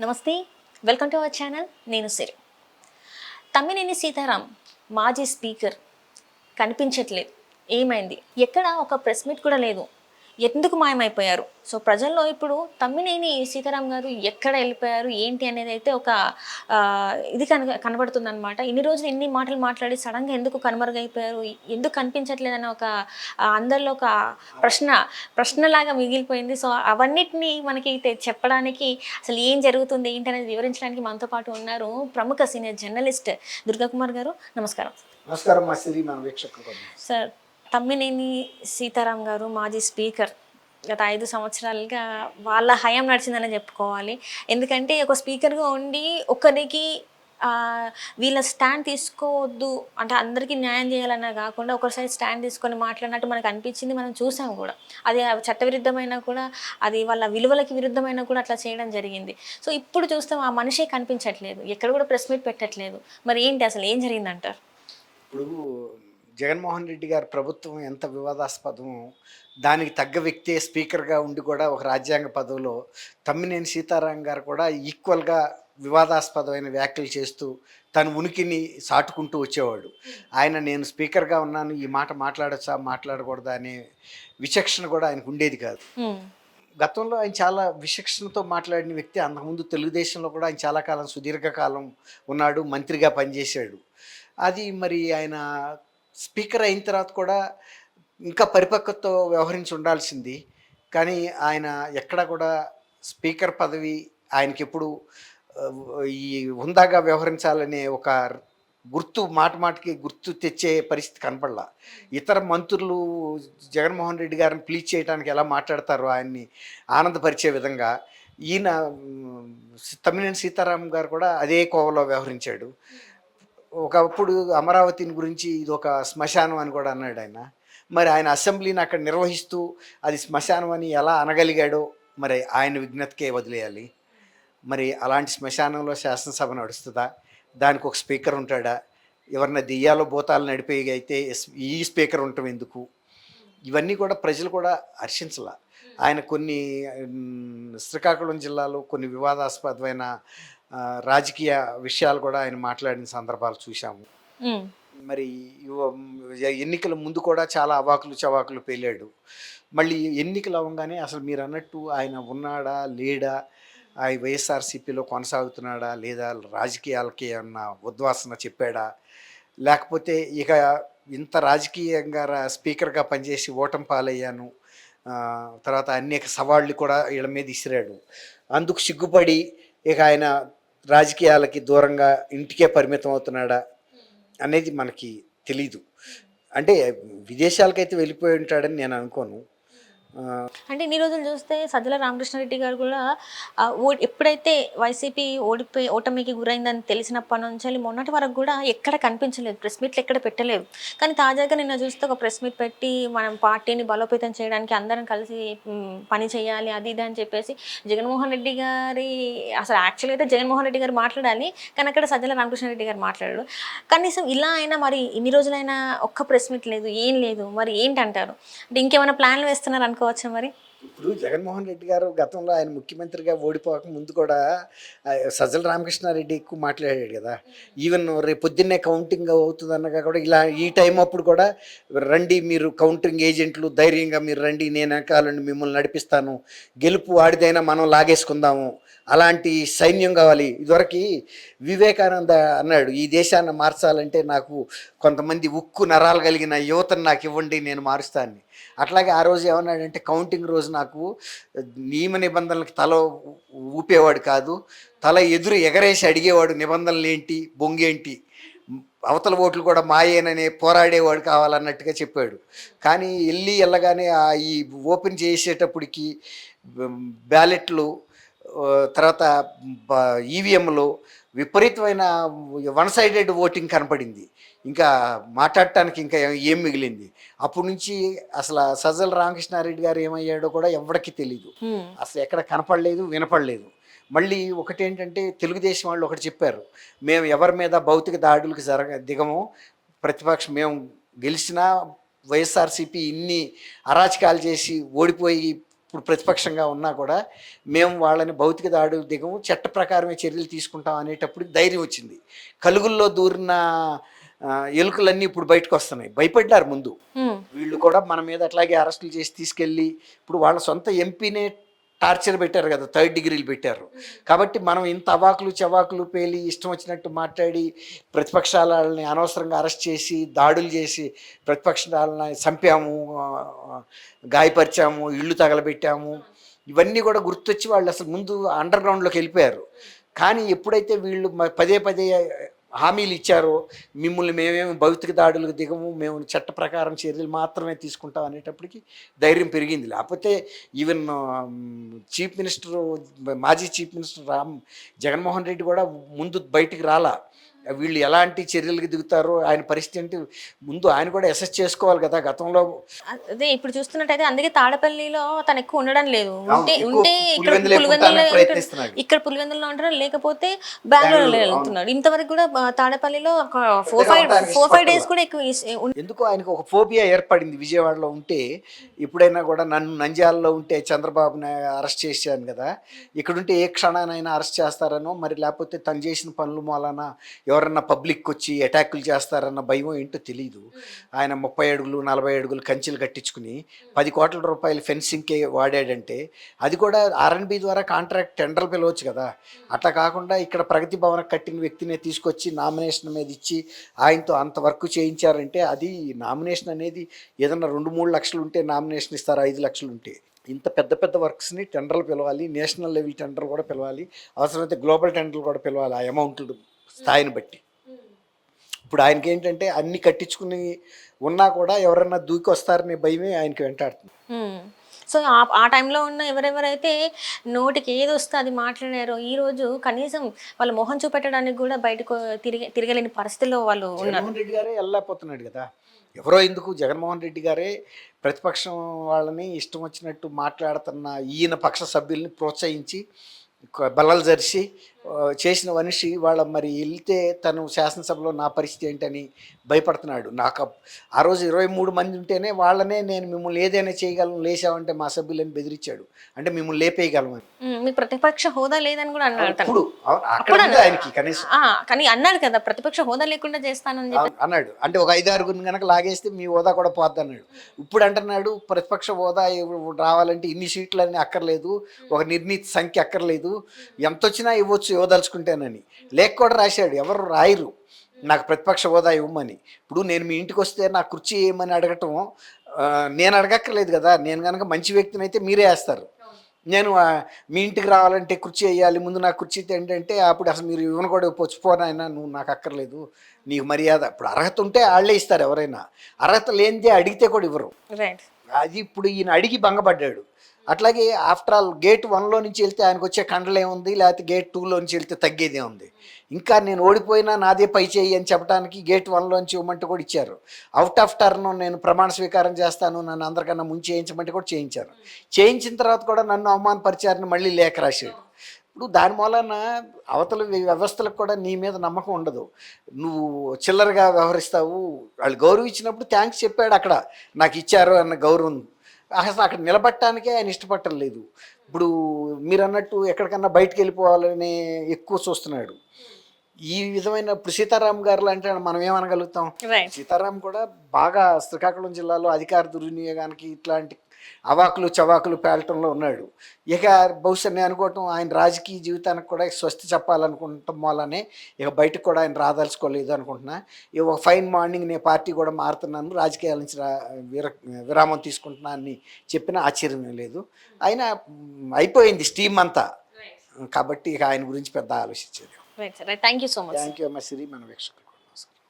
నమస్తే, welcome to our channel. నేను సిరి. తమ్మినేని సీతారాం మాజీ స్పీకర్ కనిపించట్లేదు. ఏమైంది? ఎక్కడ ఒక ప్రెస్ మీట్ కూడా లేదు. ఎందుకు మాయమైపోయారు? సో ప్రజల్లో ఇప్పుడు తమ్మినేని సీతారాం గారు ఎక్కడ వెళ్ళిపోయారు ఏంటి అనేది అయితే ఒక ఇది కనబడుతుంది అనమాట. ఇన్ని రోజులు ఇన్ని మాటలు మాట్లాడి సడన్గా ఎందుకు కనుమరుగైపోయారు, ఎందుకు కనిపించట్లేదని ఒక అందరిలో ఒక ప్రశ్నలాగా మిగిలిపోయింది. సో అవన్నిటినీ మనకి చెప్పడానికి అసలు ఏం జరుగుతుంది ఏంటి అనేది వివరించడానికి మనతో పాటు ఉన్నారు ప్రముఖ సీనియర్ జర్నలిస్ట్ దుర్గా కుమార్ గారు. నమస్కారం. నమస్కారం మా సిరి, మన వీక్షకులకు. సార్, తమ్మినేని సీతారాం గారు మాజీ స్పీకర్ గత 5 సంవత్సరాలుగా వాళ్ళ హయాం నడిచిందని చెప్పుకోవాలి. ఎందుకంటే ఒక స్పీకర్గా ఉండి ఒకరికి వీళ్ళ స్టాండ్ తీసుకోవద్దు అంటే అందరికీ న్యాయం చేయాలన్నా కాకుండా ఒకసారి స్టాండ్ తీసుకొని మాట్లాడినట్టు మనకు అనిపించింది, మనం చూసాం కూడా. అది చట్టవిరుద్ధమైనా కూడా, అది వాళ్ళ విలువలకి విరుద్ధమైనా కూడా అట్లా చేయడం జరిగింది. సో ఇప్పుడు చూస్తాం ఆ మనిషే కనిపించట్లేదు, ఎక్కడ కూడా ప్రెస్ మీట్ పెట్టట్లేదు. మరి ఏంటి అసలు ఏం జరిగిందంటారు? ఇప్పుడు జగన్మోహన్ రెడ్డి గారి ప్రభుత్వం ఎంత వివాదాస్పదమో దానికి తగ్గ వ్యక్తే స్పీకర్గా ఉండి కూడా ఒక రాజ్యాంగ పదవిలో తమ్మినేని సీతారాం గారు కూడా ఈక్వల్గా వివాదాస్పదమైన వ్యాఖ్యలు చేస్తూ తన ఉనికిని సాటుకుంటూ వచ్చేవాడు. ఆయన నేను స్పీకర్గా ఉన్నాను, ఈ మాట మాట్లాడచ్చా మాట్లాడకూడదా అనే విచక్షణ కూడా ఆయనకు ఉండేది కాదు. గతంలో ఆయన చాలా విచక్షణతో మాట్లాడిన వ్యక్తి. అంతకుముందు తెలుగుదేశంలో కూడా ఆయన చాలా కాలం సుదీర్ఘకాలం ఉన్నాడు, మంత్రిగా పనిచేశాడు. అది మరి ఆయన స్పీకర్ అయిన తర్వాత కూడా ఇంకా పరిపక్వతతో వ్యవహరించి ఉండాల్సింది. కానీ ఆయన ఎక్కడ కూడా స్పీకర్ పదవి ఆయనకి ఎప్పుడు ఈ హుందాగా వ్యవహరించాలనే ఒక గుర్తు మాటికి గుర్తు తెచ్చే పరిస్థితి కనపడలా. ఇతర మంత్రులు జగన్మోహన్ రెడ్డి గారిని ప్లీజ్ చేయడానికి ఎలా మాట్లాడతారో ఆయన్ని ఆనందపరిచే విధంగా ఈయన తమ్మినేని సీతారాం గారు కూడా అదే కోవలో వ్యవహరించాడు. ఒకప్పుడు అమరావతిని గురించి ఇది ఒక శ్మశానం అని కూడా అన్నాడు ఆయన. మరి ఆయన అసెంబ్లీని అక్కడ నిర్వహిస్తూ అది శ్మశానం అని ఎలా అనగలిగాడో మరి ఆయన విజ్ఞతకే వదిలేయాలి. మరి అలాంటి శ్మశానంలో శాసనసభ నడుస్తుందా? దానికి ఒక స్పీకర్ ఉంటాడా? ఎవరన్నా దెయ్యాలో భూతాలు నడిపేవి అయితే ఈ స్పీకర్ ఉండటం ఎందుకు? ఇవన్నీ కూడా ప్రజలు కూడా హర్షించాల. ఆయన కొన్ని శ్రీకాకుళం జిల్లాలో కొన్ని వివాదాస్పదమైన రాజకీయ విషయాలు కూడా ఆయన మాట్లాడిన సందర్భాలు చూసాము. మరి ఎన్నికల ముందు కూడా చాలా అవాకులు చవాకులు పేలాడు. మళ్ళీ ఎన్నికలు అవ్వగానే అసలు మీరు అన్నట్టు ఆయన ఉన్నాడా లేడా, ఆ వైఎస్ఆర్సీపీలో కొనసాగుతున్నాడా లేదా, రాజకీయాలకి ఏమన్నా ఉద్వాసన చెప్పాడా, లేకపోతే ఇక ఇంత రాజకీయంగా స్పీకర్గా పనిచేసి ఓటమి పాలయ్యాను, తర్వాత అనేక సవాళ్ళు కూడా వీళ్ళ మీద ఇసిరాడు, అందుకు సిగ్గుపడి ఇక ఆయన రాజకీయాలకి దూరంగా ఇంటికే పరిమితం అవుతున్నాడా అనేది మనకి తెలీదు. అంటే విదేశాలకైతే వెళ్ళిపోయి ఉంటాడని నేను అనుకోను. అంటే ఇన్ని రోజులు చూస్తే సజ్జల రామకృష్ణారెడ్డి గారు కూడా ఎప్పుడైతే వైసీపీ ఓటమికి గురైందని తెలిసినప్పటి నుంచి మొన్నటి వరకు కూడా ఎక్కడ కనిపించలేదు, ప్రెస్ మీట్లు ఎక్కడ పెట్టలేదు. కానీ తాజాగా నిన్న చూస్తే ఒక ప్రెస్ మీట్ పెట్టి మనం పార్టీని బలోపేతం చేయడానికి అందరం కలిసి పని చేయాలి అది ఇది అని చెప్పేసి జగన్మోహన్ రెడ్డి గారి అసలు యాక్చువల్గా అయితే జగన్మోహన్ రెడ్డి గారు మాట్లాడాలి, కానీ అక్కడ సజ్జల రామకృష్ణారెడ్డి గారు మాట్లాడాడు. కనీసం ఇలా అయినా మరి ఇన్ని రోజులైనా ఒక్క ప్రెస్ మీట్ లేదు, ఏం లేదు. మరి ఏంటంటారు? అంటే ఇంకేమైనా ప్లాన్లు వేస్తున్నారు అనుకో? మరి ఇప్పుడు జగన్మోహన్ రెడ్డి గారు గతంలో ఆయన ముఖ్యమంత్రిగా ఓడిపోక ముందు కూడా సజ్జల రామకృష్ణారెడ్డి ఎక్కువ మాట్లాడాడు కదా. ఈవెన్ రేపు పొద్దున్నే కౌంటింగ్ అవుతుందన్నగా కూడా ఇలా ఈ టైం అప్పుడు కూడా రండి మీరు కౌంటింగ్ ఏజెంట్లు, ధైర్యంగా మీరు రండి, నేను వెనకాలండి మిమ్మల్ని నడిపిస్తాను, గెలుపు ఆడిదైనా మనం లాగేసుకుందాము, అలాంటి సైన్యం కావాలి. ఇదివరకు వివేకానంద అన్నాడు, ఈ దేశాన్ని మార్చాలంటే నాకు కొంతమంది ఉక్కు నరాలు కలిగిన యువతను నాకు ఇవ్వండి, నేను మారుస్తాను. అట్లాగే ఆ రోజు ఏమన్నాడంటే కౌంటింగ్ రోజు నాకు నియమ నిబంధనలకు తల ఊపేవాడు కాదు, తల ఎదురు ఎగరేసి అడిగేవాడు నిబంధనలు ఏంటి బొంగేంటి, అవతల ఓట్లు కూడా మాయేననే పోరాడేవాడు కావాలన్నట్టుగా చెప్పాడు. కానీ వెళ్ళగానే ఈ ఓపెన్ చేసేటప్పటికి బ్యాలెట్లు, తర్వాత ఈవీఎంలు విపరీతమైన వన్ సైడెడ్ ఓటింగ్ కనపడింది. ఇంకా మాట్లాడటానికి ఇంకా ఏం మిగిలింది? అప్పటి నుంచి అసలు సజ్జల రామకృష్ణారెడ్డి గారు ఏమయ్యాడో కూడా ఎవరికి తెలీదు, అసలు ఎక్కడ కనపడలేదు, వినపడలేదు. మళ్ళీ ఒకటేంటంటే తెలుగుదేశం వాళ్ళు ఒకటి చెప్పారు, మేము ఎవరి మీద భౌతిక దాడులకు దిగము, ప్రతిపక్షం మేము గెలిచినా వైఎస్ఆర్సీపీ ఇన్ని అరాచకాలు చేసి ఓడిపోయి ఇప్పుడు ప్రతిపక్షంగా ఉన్నా కూడా మేము వాళ్ళని భౌతిక దాడులు దిగము, చట్ట ప్రకారమే చర్యలు తీసుకుంటాం అనేటప్పుడు ధైర్యం వచ్చింది. కలుగుల్లో దూరిన ఎలుకలన్నీ ఇప్పుడు బయటకు వస్తున్నాయి. భయపడ్డారు ముందు. వీళ్ళు కూడా మన మీద అట్లాగే అరెస్టులు చేసి తీసుకెళ్ళి ఇప్పుడు వాళ్ళ సొంత ఎంపీనే టార్చర్ పెట్టారు కదా, 3rd డిగ్రీలు పెట్టారు. కాబట్టి మనం ఇంత అవాకులు చవాకులు పేలి ఇష్టం వచ్చినట్టు మాట్లాడి ప్రతిపక్షాలని అనవసరంగా అరెస్ట్ చేసి దాడులు చేసి ప్రతిపక్షాలని చంపాము, గాయపరిచాము, ఇళ్ళు తగలబెట్టాము, ఇవన్నీ కూడా గుర్తొచ్చి వాళ్ళు అసలు ముందు అండర్ గ్రౌండ్లోకి వెళ్ళిపోయారు. కానీ ఎప్పుడైతే వీళ్ళు పదే పదే హామీలు ఇచ్చారో, మిమ్మల్ని మేమేమి భౌతిక దాడులకు దిగము, మేము చట్ట ప్రకారం చర్యలు మాత్రమే తీసుకుంటాం అనేటప్పటికి ధైర్యం పెరిగింది. లేకపోతే ఈవెన్ మాజీ చీఫ్ మినిస్టర్ జగన్మోహన్ రెడ్డి కూడా ముందు బయటికి రాలా. వీళ్ళు ఎలాంటి చర్యలకు దిగుతారో ఆయన పరిస్థితి అంటే ముందు ఆయన కూడా అసెస్ చేసుకోవాలి కదా. గతంలో అదే ఇప్పుడు చూస్తున్నట్టయితే అందుకే తాడపల్లిలో తను ఎక్కువ ఉండడం లేదు. ఇక్కడ పులివెందులలో ఉంటారు, లేకపోతే బెంగళూరులో వెళ్తున్నాడు. ఇంతవరకు కూడా తాడపల్లిలో ఒక 4-5 డేస్ కూడా ఎక్కువ. ఎందుకు ఆయనకు ఒక ఫోబియా ఏర్పడింది. విజయవాడలో ఉంటే ఎప్పుడైనా కూడా నన్ను నంద్యాలలో ఉంటే చంద్రబాబుని అరెస్ట్ చేశాను కదా, ఇక్కడుంటే ఏ క్షణానైనా అరెస్ట్ చేస్తారనో, మరి లేకపోతే తను చేసిన పనుల మూలన ఎవరన్నా పబ్లిక్ వచ్చి అటాకులు చేస్తారన్న భయం ఏంటో తెలియదు. ఆయన 30 అడుగులు 40 అడుగులు కంచెలు కట్టించుకుని 10 కోట్ల రూపాయలు ఫెన్సింగ్కే వాడాడంటే అది కూడా R&B ద్వారా కాంట్రాక్ట్ టెండర్లు పిలవచ్చు కదా. అట్లా కాకుండా ఇక్కడ ప్రగతి భవన కట్టిన వ్యక్తినే తీసుకొచ్చి నామినేషన్ మీద ఇచ్చి ఆయనతో అంత వర్క్ చేయించారంటే అది నామినేషన్ అనేది ఏదన్నా 2-3 లక్షలు ఉంటే నామినేషన్ ఇస్తారు, 5 లక్షలు ఉంటే. ఇంత పెద్ద పెద్ద వర్క్స్ని టెండర్లు పిలవాలి, నేషనల్ లెవెల్ టెండర్లు కూడా పిలవాలి, అవసరమైతే గ్లోబల్ టెండర్లు కూడా పిలవాలి ఆ అమౌంట్లు స్థాయిని బట్టి. ఇప్పుడు ఆయనకి ఏంటంటే అన్ని కట్టించుకుని ఉన్నా కూడా ఎవరన్నా దూకి వస్తారనే భయమే ఆయనకి వెంటాడుతుంది. సో ఆ టైంలో ఉన్న ఎవరెవరైతే నోటికి ఏది వస్తే అది మాట్లాడారో ఈరోజు కనీసం వాళ్ళ మొహం చూపెట్టడానికి కూడా బయటకు తిరగలేని పరిస్థితిలో వాళ్ళు ఉన్నారు. జగన్మోహన్ రెడ్డి గారే వెళ్ళలేకపోతున్నాడు కదా. ఎవరో ఎందుకు, జగన్మోహన్ రెడ్డి గారే ప్రతిపక్షం వాళ్ళని ఇష్టం వచ్చినట్టు మాట్లాడుతున్న ఈయన పక్ష సభ్యుల్ని ప్రోత్సహించి బల్లలు జరిసి చేసిన మనిషి వాళ్ళ మరి వెళ్తే తను శాసనసభలో నా పరిస్థితి ఏంటని భయపడుతున్నాడు. నాకు ఆ రోజు 23 మంది ఉంటేనే వాళ్ళనే నేను మిమ్మల్ని ఏదైనా చేయగలను, లేచావంటే మా సభ్యులని బెదిరించాడు. అంటే మిమ్మల్ని లేపేయగలమని. మీకు ప్రతిపక్ష హోదా లేదని కూడా అన్నాడు. ఇప్పుడు అక్కడ ఆయనకి కనీసం కానీ అన్నాడు కదా ప్రతిపక్ష హోదా లేకుండా చేస్తానని చెప్పి అన్నాడు. అంటే ఒక 5-6 కనుక లాగేస్తే మీ హోదా కూడా పోద్ది అన్నాడు. ఇప్పుడు అంటున్నాడు ప్రతిపక్ష హోదా రావాలంటే ఇన్ని సీట్లన్నీ అక్కర్లేదు, ఒక నిర్ణీత సంఖ్య అక్కర్లేదు, ఎంత వచ్చినా ఇవ్వచ్చు ఇవ్వదలుచుకుంటేనని. లేఖ కూడా రాశాడు, ఎవరు రాయరు నాకు ప్రతిపక్ష హోదా ఇవ్వమని. ఇప్పుడు నేను మీ ఇంటికి వస్తే నాకు కుర్చీ వేయమని అడగటం నేను అడగక్కర్లేదు కదా. నేను కనుక మంచి వ్యక్తిని అయితే మీరే వేస్తారు. నేను మీ ఇంటికి రావాలంటే కుర్చీ వేయాలి, ముందు నాకు కుర్చీ ఏంటంటే అప్పుడు అసలు మీరు ఇవ్వను కూడా పొచ్చిపోనైనా నువ్వు నాకు అక్కర్లేదు, నీకు మర్యాద. ఇప్పుడు అర్హత ఉంటే వాళ్ళే ఇస్తారు ఎవరైనా, అర్హత లేనిదే అడిగితే కూడా ఇవ్వరు. అది ఇప్పుడు ఈయన అడిగి భంగపడ్డాడు. అట్లాగే ఆఫ్టర్ ఆల్ గేట్ 1లో నుంచి వెళ్తే ఆయనకు వచ్చే కండలే ఉంది, లేకపోతే గేట్ 2లో నుంచి వెళ్తే తగ్గేదే ఉంది. ఇంకా నేను ఓడిపోయినా నాదే పై చేయి అని చెప్పడానికి గేట్ 1లోంచి ఇవ్వమంటే కూడా ఇచ్చారు. అవుట్ ఆఫ్ టర్న్ నేను ప్రమాణ స్వీకారం చేస్తాను, నన్ను అందరికన్నా ముందు చేయించమంటే కూడా చేయించారు. చేయించిన తర్వాత కూడా నన్ను అవమానపరిచారని మళ్ళీ లేఖ రాశాడు. ఇప్పుడు దాని మూలన అవతల వ్యవస్థలకు కూడా నీ మీద నమ్మకం ఉండదు, నువ్వు చిల్లరగా వ్యవహరిస్తావు. వాళ్ళు గౌరవం ఇచ్చినప్పుడు థ్యాంక్స్ చెప్పాడు, అక్కడ నాకు ఇచ్చారు అన్న గౌరవం. అసలు అక్కడ నిలబట్టడానికే ఆయన ఇష్టపడటం లేదు. ఇప్పుడు మీరు అన్నట్టు ఎక్కడికన్నా బయటకు వెళ్ళిపోవాలని ఎక్కువ చూస్తున్నాడు. ఈ విధమైన ఇప్పుడు సీతారాం గారు అంటే మనం ఏమనగలుగుతాం. సీతారాం కూడా బాగా శ్రీకాకుళం జిల్లాలో అధికార దుర్వినియోగానికి ఇట్లాంటి అవాకులు చవాకులు పేలటంలో ఉన్నాడు. ఇక బహుశా నేను అనుకోవటం ఆయన రాజకీయ జీవితానికి కూడా స్వస్తి చెప్పాలనుకుంటాం వల్లనే ఇక బయటకు కూడా ఆయన రాదలుచుకోలేదు అనుకుంటున్నా. ఇక ఒక ఫైన్ మార్నింగ్ నేను పార్టీ కూడా మారుతున్నాను, రాజకీయాల నుంచి విరామం తీసుకుంటున్నా అని చెప్పినా ఆశ్చర్యం లేదు. ఆయన అయిపోయింది స్టీమ్ అంతా, కాబట్టి ఇక ఆయన గురించి పెద్ద ఆలోచించేది. Thank you so much. Thank you అమ్మ సిరి, మన వీక్షకులు.